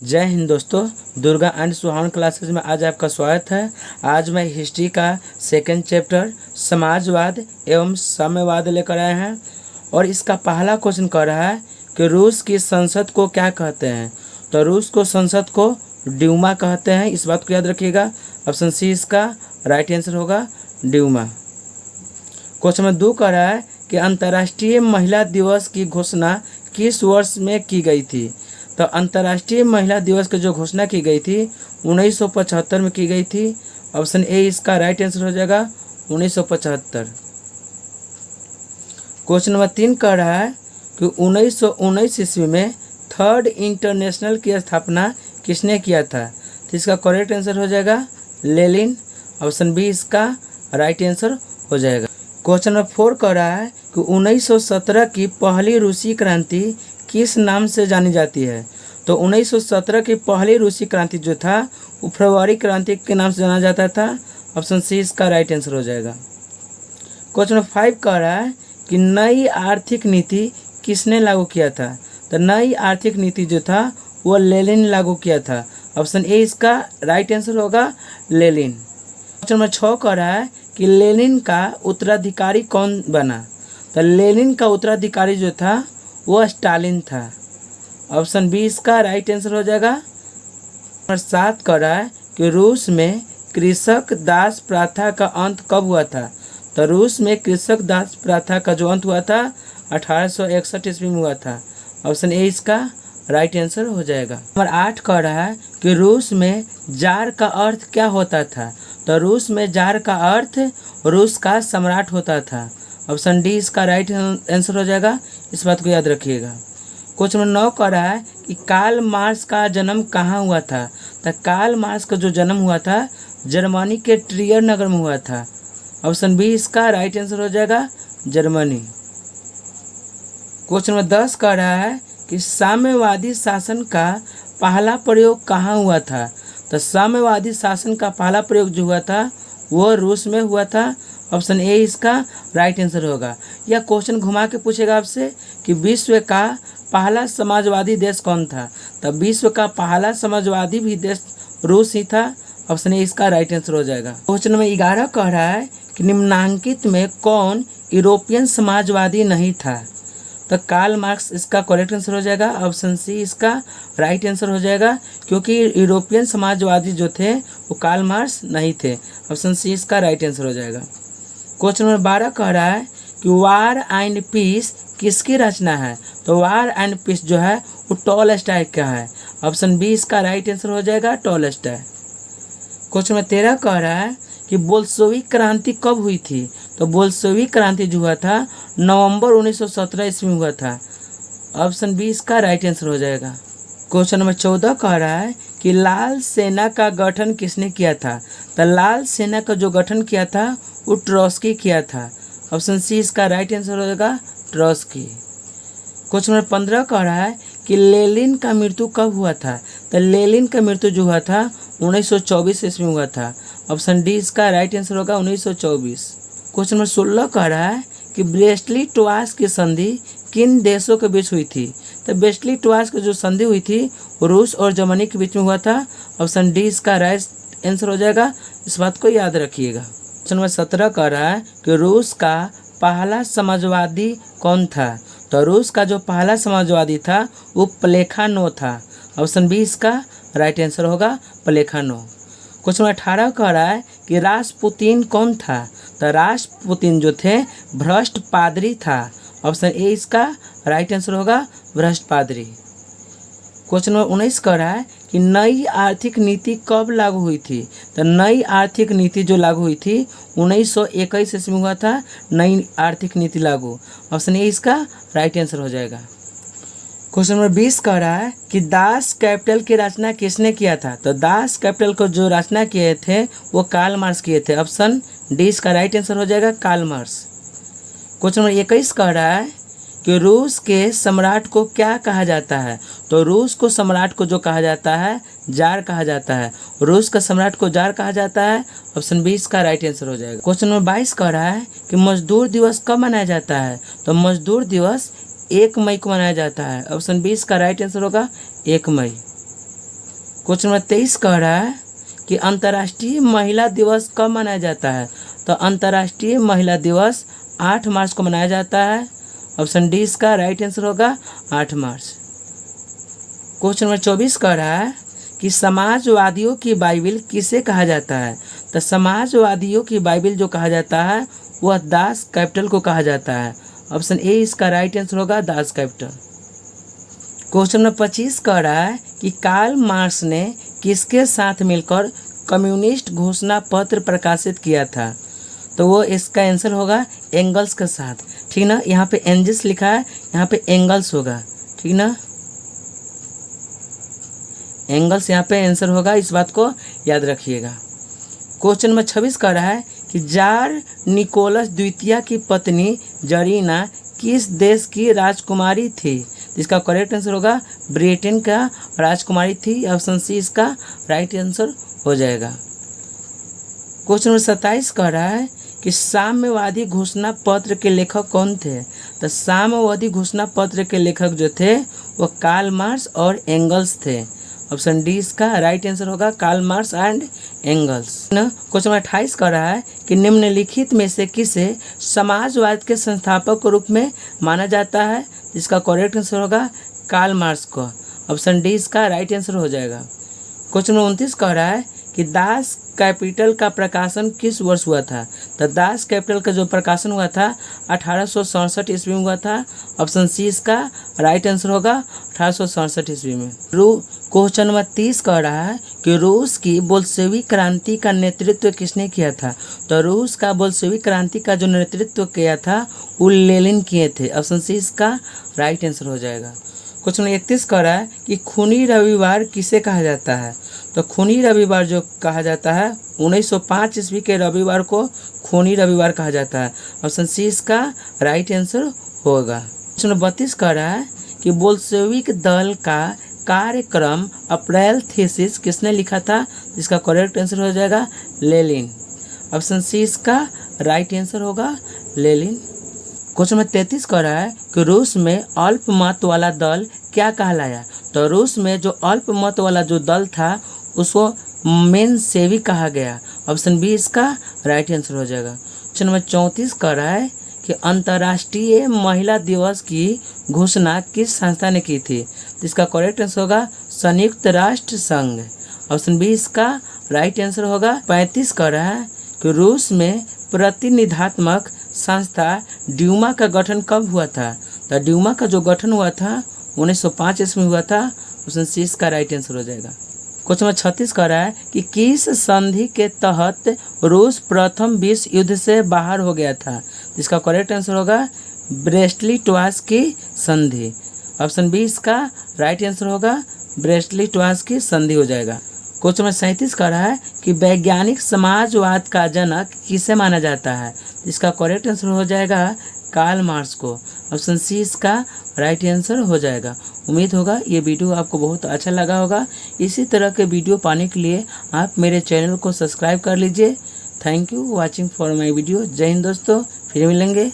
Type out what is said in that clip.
जय हिंद दोस्तों, दुर्गा एंड सुहावन क्लासेस में आज आपका स्वागत है। आज मैं हिस्ट्री का सेकंड चैप्टर समाजवाद एवं साम्यवाद लेकर आए हैं और इसका पहला क्वेश्चन कह रहा है कि रूस की संसद को क्या कहते हैं। तो रूस को संसद को ड्यूमा कहते हैं, इस बात को याद रखिएगा। ऑप्शन सी इसका राइट आंसर होगा, ड्यूमा। क्वेश्चन नंबर 2 कह रहा है कि अंतर्राष्ट्रीय महिला दिवस की घोषणा किस वर्ष में की गई थी। तो अंतर्राष्ट्रीय महिला दिवस की जो घोषणा की गई थी 1975 में की गई थी। ऑप्शन ए इसका राइट आंसर हो जाएगा, 1975। क्वेश्चन नंबर 3 कह रहा है कि 1919 ईस्वी में थर्ड इंटरनेशनल की स्थापना किसने किया था। तो इसका करेक्ट आंसर हो जाएगा लेनिन। ऑप्शन बी इसका राइट आंसर हो जाएगा। क्वेश्चन नंबर 4 कह रहा है कि 1917 की पहली रूसी क्रांति किस नाम से जानी जाती है। तो 1917 की पहली रूसी क्रांति जो था वो फरवरी क्रांति के नाम से जाना जाता था। ऑप्शन सी इसका राइट आंसर हो जाएगा। क्वेश्चन नंबर 5 कह रहा है कि नई आर्थिक नीति किसने लागू किया था। तो नई आर्थिक नीति जो था वो लेनिन लागू किया था। ऑप्शन ए इसका राइट आंसर होगा, लेनिन। क्वेश्चन नंबर 6 कह रहा है कि लेनिन का उत्तराधिकारी कौन बना। तो लेनिन का उत्तराधिकारी जो था वो स्टालिन था। ऑप्शन बी इसका राइट आंसर हो जाएगा। नंबर 7 कह रहा है कि रूस में कृषक दास प्रथा का अंत कब हुआ था। तो रूस में कृषक दास प्रथा का जो अंत हुआ था 1861 ईस्वी में हुआ था। ऑप्शन ए इसका राइट आंसर हो जाएगा। नंबर 8 कह रहा है कि रूस में जार का अर्थ क्या होता था। तो रूस में जार का अर्थ रूस का सम्राट होता था। ऑप्शन डी इसका राइट आंसर हो जाएगा, इस बात को याद रखिएगा। क्वेश्चन नंबर 9 कह रहा है कि कार्ल मार्क्स का जन्म कहाँ हुआ था। तो कार्ल मार्क्स का जो जन्म हुआ था जर्मनी के ट्रियर नगर में हुआ था। ऑप्शन बी इसका राइट आंसर हो जाएगा, जर्मनी। क्वेश्चन नंबर 10 कह रहा है कि साम्यवादी शासन का पहला प्रयोग कहाँ हुआ था। तो साम्यवादी शासन का पहला प्रयोग जो हुआ था वो रूस में हुआ था। ऑप्शन ए इसका राइट आंसर होगा। यह क्वेश्चन घुमा के पूछेगा आपसे कि विश्व का पहला समाजवादी देश कौन था। तब विश्व का पहला समाजवादी भी देश रूस ही था। ऑप्शन ए इसका राइट आंसर हो जाएगा। क्वेश्चन नंबर 11 कह रहा है कि निम्नांकित में कौन यूरोपियन समाजवादी नहीं था। तो कार्ल मार्क्स इसका करेक्ट आंसर हो जाएगा। ऑप्शन सी इसका राइट आंसर हो जाएगा, क्योंकि यूरोपियन समाजवादी जो थे वो कार्ल मार्क्स नहीं थे। ऑप्शन सी इसका राइट आंसर हो जाएगा। क्वेश्चन नंबर 12 कह रहा है कि वार एंड पीस किसकी रचना है। तो वार एंड पीस जो है वो टॉलस्टॉय का है। ऑप्शन बी इसका राइट आंसर हो जाएगा, टॉलस्टॉय। क्वेश्चन नंबर 13 कह रहा है कि बोल्शेविक क्रांति कब हुई थी। तो बोल्शेविक क्रांति जो हुआ था नवंबर 1917 ईस्वी में हुआ था। ऑप्शन बी इसका राइट आंसर हो जाएगा। क्वेश्चन नंबर 14 कह रहा है कि लाल सेना का गठन किसने किया था। तो लाल सेना का जो गठन किया था वो ट्रॉट्स्की किया था। ऑप्शन सी इसका राइट आंसर हो जाएगा, ट्रॉट्स्की। क्वेश्चन नंबर 15 कह रहा है कि लेनिन का मृत्यु कब हुआ था। तो लेनिन का मृत्यु जो हुआ था 1924 ईस्वी में हुआ था। ऑप्शन डी इसका राइट आंसर होगा, 1924। क्वेश्चन नंबर 16 कह रहा है कि ब्रेस्टली टोवास की संधि किन देशों के बीच हुई थी। तो ब्रेस्टली टोवास की जो संधि हुई थी वो रूस और जर्मनी के बीच में हुआ था। ऑप्शन डी इसका राइट आंसर हो जाएगा, इस बात को याद रखिएगा। क्वेश्चन नंबर 17 कह रहा है कि रूस का पहला समाजवादी कौन था। तो रूस का जो पहला समाजवादी था वो प्लेखानोव था। ऑप्शन बी इसका राइट आंसर होगा, प्लेखानोव। क्वेश्चन नंबर 18 कह रहा है कि रासपुतीन कौन था। तो रासपुतीन जो थे भ्रष्ट पादरी था। ऑप्शन ए इसका राइट आंसर होगा, भ्रष्ट पादरी। क्वेश्चन नंबर 19 कह रहा है कि नई आर्थिक नीति कब लागू हुई थी। तो नई आर्थिक नीति जो लागू हुई थी 1921 ईस्वी में हुआ था नई आर्थिक नीति लागू। ऑप्शन ए इसका राइट आंसर हो जाएगा। क्वेश्चन नंबर 20 कह रहा है कि दास कैपिटल की रचना किसने किया था। तो दास कैपिटल को जो रचना किए थे वो कार्ल मार्क्स किए थे। ऑप्शन डी इसका राइट आंसर हो जाएगा, कार्ल मार्क्स। क्वेश्चन नंबर 21 कह रहा है कि रूस के सम्राट को क्या कहा जाता है। तो रूस को सम्राट को जो कहा जाता है जार कहा जाता है। रूस का सम्राट को जार कहा जाता है। ऑप्शन बी इसका राइट आंसर हो जाएगा। क्वेश्चन नंबर 22 कह रहा है कि मजदूर दिवस कब मनाया जाता है। तो मजदूर दिवस 1 मई को मनाया जाता है। ऑप्शन बी इसका राइट आंसर होगा, 1 मई। क्वेश्चन नंबर 23 कह रहा है कि अंतर्राष्ट्रीय महिला दिवस कब मनाया जाता है। तो अंतर्राष्ट्रीय महिला दिवस 8 मार्च को मनाया जाता है। ऑप्शन डी इसका राइट आंसर होगा 8 मार्च। क्वेश्चन नंबर 24 कह रहा है कि समाजवादियों की बाइबिल किसे कहा जाता है। तो समाजवादियों की बाइबिल जो कहा जाता है वह दास कैपिटल को कहा जाता है। ऑप्शन ए इसका राइट आंसर होगा दास कैपिटल। क्वेश्चन नंबर 25 कह रहा है कि कार्ल मार्क्स ने किसके साथ मिलकर कम्युनिस्ट घोषणा पत्र प्रकाशित किया था। तो वो इसका आंसर होगा एंगल्स के साथ, ठीक ना। यहाँ पे एंजल्स लिखा है, यहाँ पे एंगल्स होगा, ठीक ना। एंगल्स यहाँ पे आंसर होगा, इस बात को याद रखिएगा। क्वेश्चन नंबर 26 कह रहा है कि जार निकोलस द्वितीय की पत्नी जरीना किस देश की राजकुमारी थी। इसका करेक्ट आंसर होगा ब्रिटेन का राजकुमारी थी। ऑप्शन सी इसका राइट आंसर हो जाएगा। क्वेश्चन नंबर 27 कह रहा है कि साम्यवादी घोषणा पत्र के लेखक कौन थे। तो साम्यवादी घोषणा पत्र के लेखक जो थे वो कार्ल मार्क्स और एंगल्स थे। ऑप्शन डी इसका राइट आंसर होगा Karl Marx and Engels. Question number 28 कह रहा है कि निम्नलिखित में से किसे समाजवाद के संस्थापक के रूप में माना जाता है। इसका करेक्ट आंसर होगा कार्ल मार्क्स को। ऑप्शन डी इसका राइट आंसर हो जाएगा। क्वेश्चन नंबर 29 कह रहा है कि दास कैपिटल का प्रकाशन किस वर्ष हुआ था। तो दास कैपिटल का जो प्रकाशन हुआ था 1867 ईस्वी में हुआ था। ऑप्शन सी इसका राइट आंसर होगा 1867 ईस्वी में। क्वेश्चन नंबर 30 कह रहा है कि रूस की बोल्शेविक क्रांति का नेतृत्व किसने किया था। तो रूस का बोल्शेविक क्रांति का जो नेतृत्व किया था वो लेनिन किए थे। ऑप्शन सी इसका राइट आंसर हो जाएगा। क्वेश्चन नंबर 31 कह रहा है कि खूनी रविवार किसे कहा जाता है। तो खूनी रविवार जो कहा जाता है 1905 ईस्वी के रविवार को खूनी रविवार कहा जाता है। ऑप्शन सी इसका राइट आंसर होगा। क्वेश्चन नंबर 32 कह रहा है कि बोल्शेविक दल का कार्यक्रम अप्रैल थीसिस किसने लिखा था। इसका करेक्ट आंसर हो जाएगा लेनिन। ऑप्शन सी इसका राइट आंसर होगा लेनिन। क्वेश्चन नंबर 33 कह रहा है कि रूस में अल्प मत वाला दल क्या कहलाया। तो रूस में जो अल्प मत वाला जो दल था उसको मेनसेविक कहा गया। ऑप्शन बी इसका राइट आंसर हो जाएगा। क्वेश्चन नंबर 34 कह रहा है कि अंतर्राष्ट्रीय महिला दिवस की घोषणा किस संस्था ने की थी। तो इसका करेक्ट आंसर होगा संयुक्त राष्ट्र संघ। ऑप्शन बी इसका राइट आंसर होगा। 35 कह रहा है कि रूस में प्रतिनिधात्मक संस्था ड्यूमा का गठन कब हुआ था। तो ड्यूमा का जो गठन हुआ था 1905 ईस्वी में हुआ था। ऑप्शन सी इसका राइट आंसर हो जाएगा। क्वेश्चन नंबर 36 कह रहा है कि किस संधि के तहत रूस प्रथम विश्व युद्ध से बाहर हो गया था। इसका करेक्ट आंसर होगा ब्रेस्टली-टोवास की संधि। ऑप्शन बी इसका राइट आंसर होगा ब्रेस्टली-टोवास की संधि हो जाएगा। क्वेश्चन नंबर 37 कह रहा है कि वैज्ञानिक समाजवाद का जनक किसे माना जाता है। इसका करेक्ट आंसर हो जाएगा कार्ल मार्क्स को। ऑप्शन सी इसका राइट आंसर हो जाएगा। उम्मीद होगा ये वीडियो आपको बहुत अच्छा लगा होगा। इसी तरह के वीडियो पाने के लिए आप मेरे चैनल को सब्सक्राइब कर लीजिए। Thank you watching for my video. जय हिंद दोस्तों, फिर मिलेंगे।